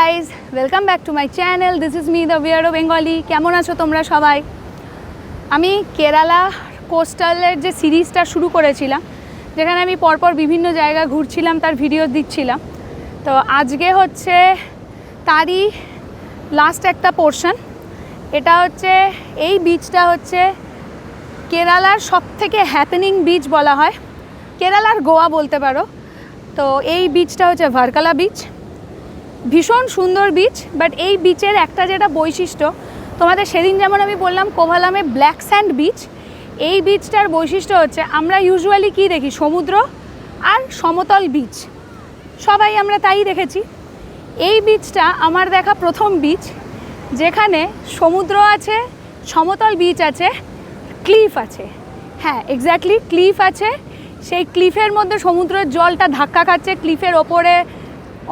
Guys, welcome back to my channel. This is me the weirdo Bengali. কেমন আছো তোমরা সবাই? আমি কেরালা কোস্টালের যে সিরিজটা শুরু করেছিলাম, যেখানে আমি পরপর বিভিন্ন জায়গা ঘুরছিলাম, তার ভিডিও দিচ্ছিলাম। তো আজকে হচ্ছে তারই লাস্ট একটা পোর্শন। এটা হচ্ছে এই বিচটা হচ্ছে কেরালার সবথেকে হ্যাপেনিং বিচ বলা হয়, কেরালার গোয়া বলতে পারো। তো এই বিচটা হচ্ছে ভার্কালা বিচ। ভীষণ সুন্দর বিচ, বাট এই বিচের একটা যেটা বৈশিষ্ট্য, তোমাদের সেদিন যেমন আমি বললাম কোভালামে ব্ল্যাক স্যান্ড বিচ, এই বিচটার বৈশিষ্ট্য হচ্ছে আমরা ইউজুয়ালি কী দেখি, সমুদ্র আর সমতল বিচ, সবাই আমরা তাই দেখেছি। এই বিচটা আমার দেখা প্রথম বিচ যেখানে সমুদ্র আছে, সমতল বিচ আছে, ক্লিফ আছে। হ্যাঁ, এক্স্যাক্টলি ক্লিফ আছে। সেই ক্লিফের মধ্যে সমুদ্রের জলটা ধাক্কা খাচ্ছে। ক্লিফের ওপরে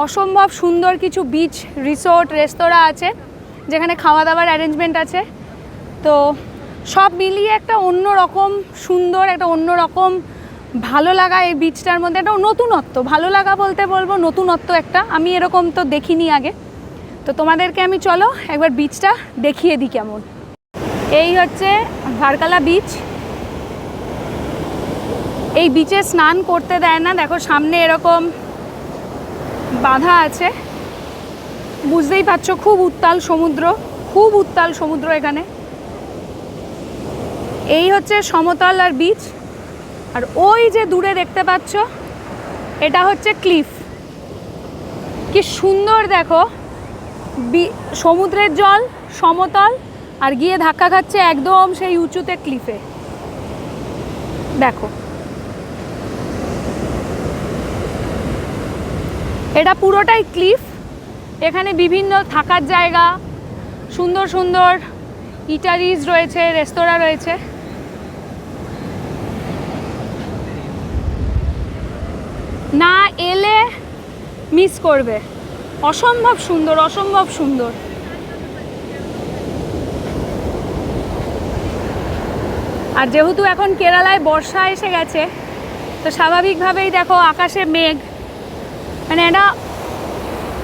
অসম্ভব সুন্দর কিছু বিচ রিসোর্ট, রেস্তোরাঁ আছে যেখানে খাওয়া দাওয়ার অ্যারেঞ্জমেন্ট আছে। তো সব মিলিয়ে একটা অন্য রকম সুন্দর, একটা অন্য রকম ভালো লাগা এই বিচটার মধ্যে, একটা নতুনত্ব। ভালো লাগা বলতে বলবো নতুনত্ব একটা, আমি এরকম তো দেখিনি আগে। তো তোমাদেরকে আমি চলো একবার বিচটা দেখিয়ে দিই কেমন। এই হচ্ছে ভার্কালা বিচ। এই বিচে স্নান করতে দেয় না, দেখো সামনে এরকম বাধা আছে, বুঝতেই পারছো। খুব উত্তাল সমুদ্র, খুব উত্তাল সমুদ্র এখানে। এই হচ্ছে সমতল আর বিচ, আর ওই যে দূরে দেখতে পাচ্ছ এটা হচ্ছে ক্লিফ। কি সুন্দর দেখো, সমুদ্রের জল সমতল আর গিয়ে ধাক্কা খাচ্ছে একদম সেই উঁচুতে ক্লিফে। দেখো এটা পুরোটাই ক্লিফ। এখানে বিভিন্ন থাকার জায়গা, সুন্দর সুন্দর ইটারিজ রয়েছে, রেস্তোরাঁ রয়েছে। না এলে মিস করবে, অসম্ভব সুন্দর, অসম্ভব সুন্দর। আর যেহেতু এখন কেরালায় বর্ষা এসে গেছে, তো স্বাভাবিকভাবেই দেখো আকাশে মেঘ, মানে এটা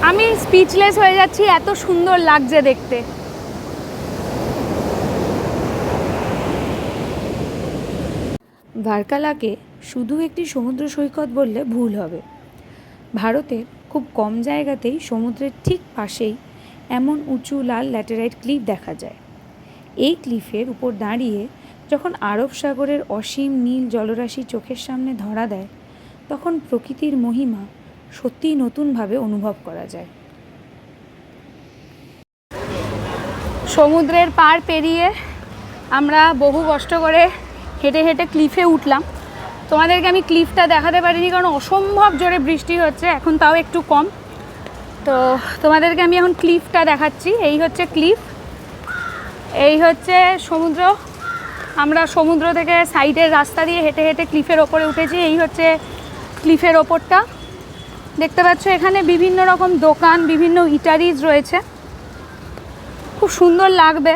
আমি স্পিচলেস হয়ে যাচ্ছি, এত সুন্দর লাগছে দেখতে। ভার্কালাকে শুধু একটি সমুদ্র সৈকত বললে ভুল হবে। ভারতের খুব কম জায়গাতেই সমুদ্রের ঠিক পাশেই এমন উঁচু লাল ল্যাটেরাইট ক্লিফ দেখা যায়। এই ক্লিফের উপর দাঁড়িয়ে যখন আরব সাগরের অসীম নীল জলরাশি চোখের সামনে ধরা দেয়, তখন প্রকৃতির মহিমা সত্যিই নতুনভাবে অনুভব করা যায়। সমুদ্রের পার পেরিয়ে আমরা বহু কষ্ট করে হেঁটে হেঁটে ক্লিফে উঠলাম। তোমাদেরকে আমি ক্লিফটা দেখাতে পারিনি কারণ অসম্ভব জোরে বৃষ্টি হচ্ছে, এখন তাও একটু কম। তো তোমাদেরকে আমি এখন ক্লিফটা দেখাচ্ছি। এই হচ্ছে ক্লিফ, এই হচ্ছে সমুদ্র। আমরা সমুদ্র থেকে সাইডের রাস্তা দিয়ে হেঁটে হেঁটে ক্লিফের ওপরে উঠেছি। এই হচ্ছে ক্লিফের ওপরটা, দেখতে পাচ্ছ। এখানে বিভিন্ন রকম দোকান, বিভিন্ন ইটারিজ রয়েছে, খুব সুন্দর লাগবে।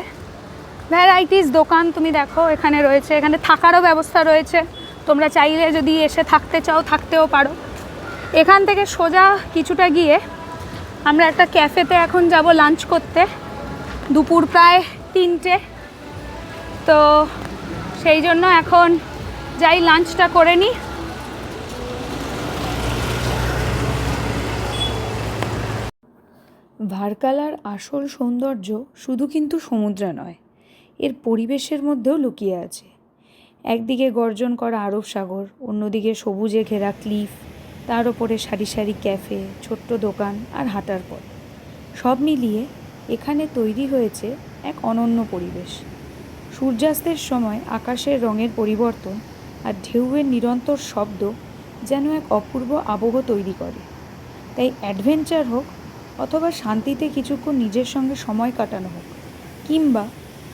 ভ্যারাইটিস দোকান তুমি দেখো এখানে রয়েছে। এখানে থাকারও ব্যবস্থা রয়েছে, তোমরা চাইলে যদি এসে থাকতে চাও থাকতেও পারো। এখান থেকে সোজা কিছুটা গিয়ে আমরা একটা ক্যাফেতে এখন যাব লাঞ্চ করতে, দুপুর প্রায় 3টে। তো সেই জন্য এখন যাই লাঞ্চটা করে নিই। ভার্কালার আসল সৌন্দর্য শুধু কিন্তু সমুদ্রে নয়, এর পরিবেশের মধ্যেও লুকিয়ে আছে। একদিকে গর্জন করা আরব সাগর, অন্যদিকে সবুজে ঘেরা ক্লিফ, তার ওপরে সারি সারি ক্যাফে, ছোট্ট দোকান আর হাঁটার পথ। সব মিলিয়ে এখানে তৈরি হয়েছে এক অনন্য পরিবেশ। সূর্যাস্তের সময় আকাশের রঙের পরিবর্তন আর ঢেউয়ের নিরন্তর শব্দ যেন এক অপূর্ব আবহ তৈরি করে। তাই অ্যাডভেঞ্চার হোক অথবা শান্তিতে কিছুক্ষণ নিজের সঙ্গে সময় কাটানো হোক, কিংবা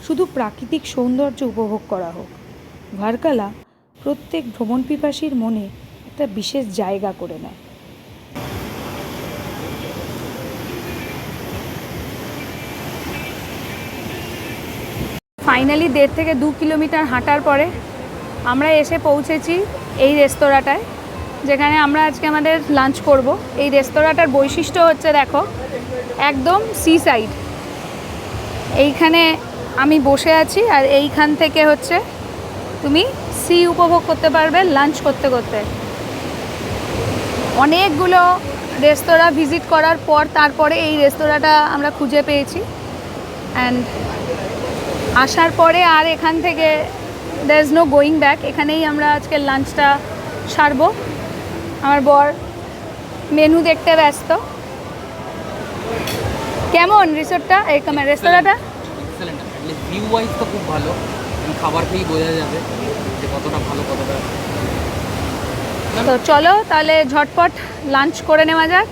শুধু প্রাকৃতিক সৌন্দর্য উপভোগ করা হোক, ভার্কালা প্রত্যেক ভ্রমণপিপাসীর মনে একটা বিশেষ জায়গা করে নেয়। ফাইনালি 1.5 থেকে 2 কিলোমিটার হাঁটার পরে আমরা এসে পৌঁছেছি এই রেস্তোরাঁটায়, যেখানে আমরা আজকে আমাদের লাঞ্চ করব। এই রেস্তোরাঁটার বৈশিষ্ট্য হচ্ছে দেখো, একদম সি সাইড। এইখানে আমি বসে আছি আর এইখান থেকে হচ্ছে তুমি সি উপভোগ করতে পারবে লাঞ্চ করতে করতে। অনেকগুলো রেস্তোরাঁ ভিজিট করার পর তারপরে এই রেস্তোরাঁটা আমরা খুঁজে পেয়েছি। অ্যান্ড আসার পরে আর এখান থেকে there is no going back, এখানেই আমরা আজকে লাঞ্চটা সারবো। আমার বর মেনু দেখতে ব্যস্ত। কেমন রিসোর্টটা, এই রেস্তোরাঁটা? এক্সেলেন্ট, ভিউ ওয়াইজ তো খুব ভালো, খাবার খেয়েই বোঝা যাবে যে কতটা ভালো কতটা। তো চলো তাহলে ঝটপট লাঞ্চ করে নেওয়া যাক।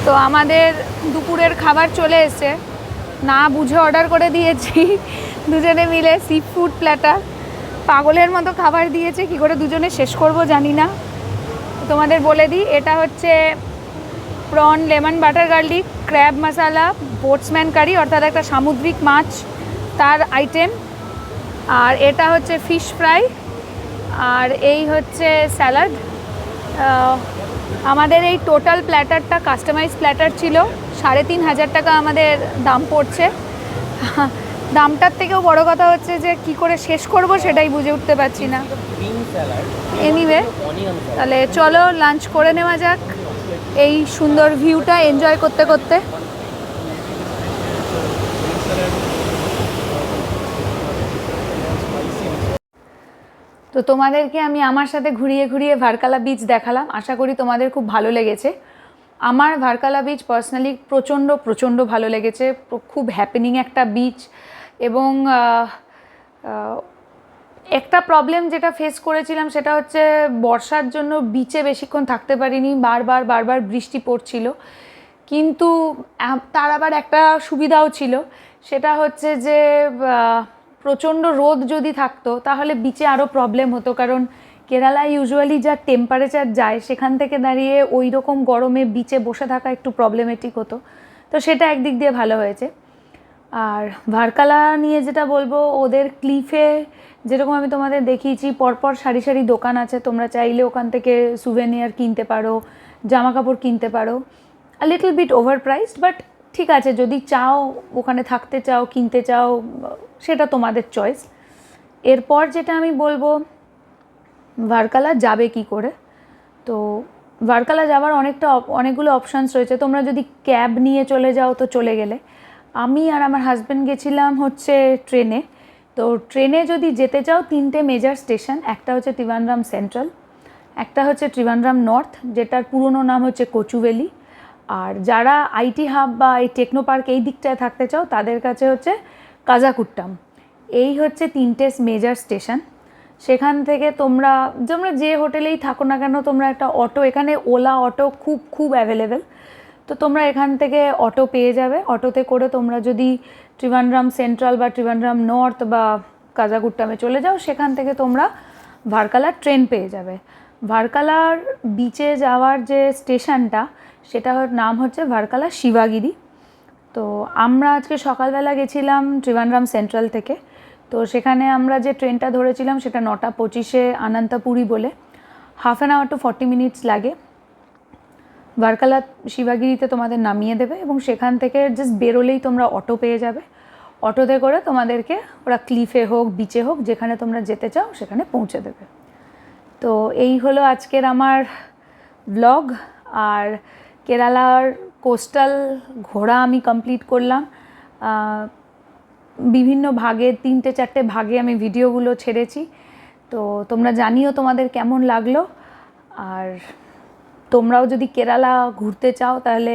তো আমাদের দুপুরের খাবার চলে এসেছে, না বুঝে অর্ডার করে দিয়েছি দুজনে মিলে সি ফুড প্ল্যাটার। পাগলের মতো খাবার দিয়েছে, কি করে দুজনে শেষ করব জানি না। তোমাদের বলে দিই, এটা হচ্ছে prawn lemon butter garlic crab masala boatsman curry, অর্থাৎ একটা সামুদ্রিক মাছ তার আইটেম। আর এটা হচ্ছে ফিশ ফ্রাই, আর এই হচ্ছে স্যালাড। আমাদের এই টোটাল প্ল্যাটারটা কাস্টমাইজ প্ল্যাটার ছিল, 3,500 টাকা আমাদের দাম পড়ছে। দামটার থেকেও বড় কথা হচ্ছে যে কি করে শেষ করব সেটাই বুঝে উঠতে পারছি না। এনিওয়ে, তাহলে চলো লাঞ্চ করে নেওয়া যাক এই সুন্দর ভিউটা এনজয় করতে করতে। তো তোমাদেরকে আমি আমার সাথে ঘুরিয়ে ঘুরিয়ে ভার্কালা বিচ দেখালাম, আশা করি তোমাদের খুব ভালো লেগেছে। আমার ভার্কালা বিচ পার্সোনালি প্রচণ্ড ভালো লেগেছে, খুব হ্যাপেনিং একটা বিচ। এবং একটা প্রবলেম যেটা ফেস করেছিলাম সেটা হচ্ছে বর্ষার জন্য বিচে বেশিক্ষণ থাকতে পারিনি, বারবার বৃষ্টি পড়ছিল। কিন্তু তার আবার একটা সুবিধাও ছিল, সেটা হচ্ছে যে প্রচণ্ড রোদ যদি থাকতো তাহলে বিচে আরও প্রবলেম হতো, কারণ কেরালায় ইউজুয়ালি যা টেম্পারেচার যায় সেখান থেকে দাঁড়িয়ে ওই রকম গরমে বিচে বসে থাকা একটু প্রবলেমেটিক হতো। তো সেটা একদিক দিয়ে ভালো হয়েছে। আর ভার্কালা নিয়ে যেটা বলবো, ওদের ক্লিফে যেরকম আমি তোমাদের দেখিয়েছি পরপর সারি সারি দোকান আছে, তোমরা চাইলে ওখান থেকে সুভেনিয়ার কিনতে পারো, জামা কাপড় কিনতে পারো। A little bit overpriced, but ঠিক আছে, যদি চাও ওখানে থাকতে চাও কিনতে চাও সেটা তোমাদের চয়েস। এরপর যেটা আমি বলবো, ভার্কালা যাবে কি করে। তো ভার্কালা যাওয়ার অনেকগুলো অপশানস রয়েছে। তোমরা যদি ক্যাব নিয়ে চলে যাও তো চলে গেলে, আমি আর আমার হাজব্যান্ড গেছিলাম হচ্ছে ট্রেনে। তো ট্রেনে যদি যেতে চাও 3টে মেজর স্টেশন, একটা হচ্ছে ত্রিবান্দ্রাম সেন্ট্রাল, একটা হচ্ছে ত্রিবান্দ্রাম নর্থ যেটার পুরনো নাম হচ্ছে কোচুভেলি, আর যারা আইটি হাব বা এই টেকনো পার্ক এই দিকটায় থাকতে চাও তাদের কাছে হচ্ছে কাজাকুট্টাম। এই হচ্ছে 3টে মেজর স্টেশন। সেখান থেকে তোমরা যে হোটেলেই থাকো না কেন, তোমরা একটা অটো, এখানে ওলা অটো খুব অ্যাভেলেবেল। তো তোমরা এখান থেকে অটো পেয়ে যাবে। অটোতে করে তোমরা যদি ত্রিবান্দ্রাম সেন্ট্রাল বা ত্রিবান্দ্রাম নর্থ বা কাজাকুট্টামে চলে যাও, সেখান থেকে তোমরা ভার্কালার ট্রেন পেয়ে যাবে। ভার্কালার বিচে যাওয়ার যে স্টেশনটা সেটার নাম হচ্ছে ভার্কালা শিবাগিরি। তো আমরা আজকে সকালবেলা গেছিলাম ত্রিবান্দ্রাম সেন্ট্রাল থেকে। তো সেখানে আমরা যে ট্রেনটা ধরেছিলাম সেটা 9:25-এ আনন্তপুরি বলে, 1/2 hour to 40 minutes লাগে। ভার্কালা শিবাগিরিতে তোমাদের নামিয়ে দেবে এবং সেখান থেকে জাস্ট বেরোলেই তোমরা অটো পেয়ে যাবে। অটোতে করে তোমাদেরকে ওরা ক্লিফে হোক বিচে হোক যেখানে তোমরা যেতে চাও সেখানে পৌঁছে দেবে। তো এই হলো আজকের আমার ব্লগ। আর কেরালার কোস্টাল ঘোরা আমি কমপ্লিট করলাম। বিভিন্ন ভাগে 3-4টে ভাগে আমি ভিডিওগুলো ছেড়েছি। তো তোমরা জানিও তোমাদের কেমন লাগলো। আর তোমরাও যদি কেরালা ঘুরতে চাও তাহলে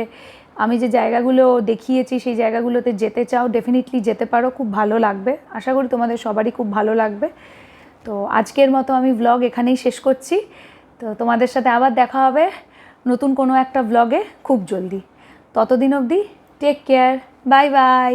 আমি যে জায়গাগুলো দেখিয়েছি সেই জায়গাগুলোতে যেতে চাও, ডেফিনেটলি যেতে পারো, খুব ভালো লাগবে। আশা করি তোমাদের সবারই খুব ভালো লাগবে। তো আজকের মতো আমি ব্লগ এখানেই শেষ করছি। তো তোমাদের সাথে আবার দেখা হবে নতুন কোনো একটা ব্লগে খুব জলদি। ততদিন অবধি টেক কেয়ার, বাই বাই।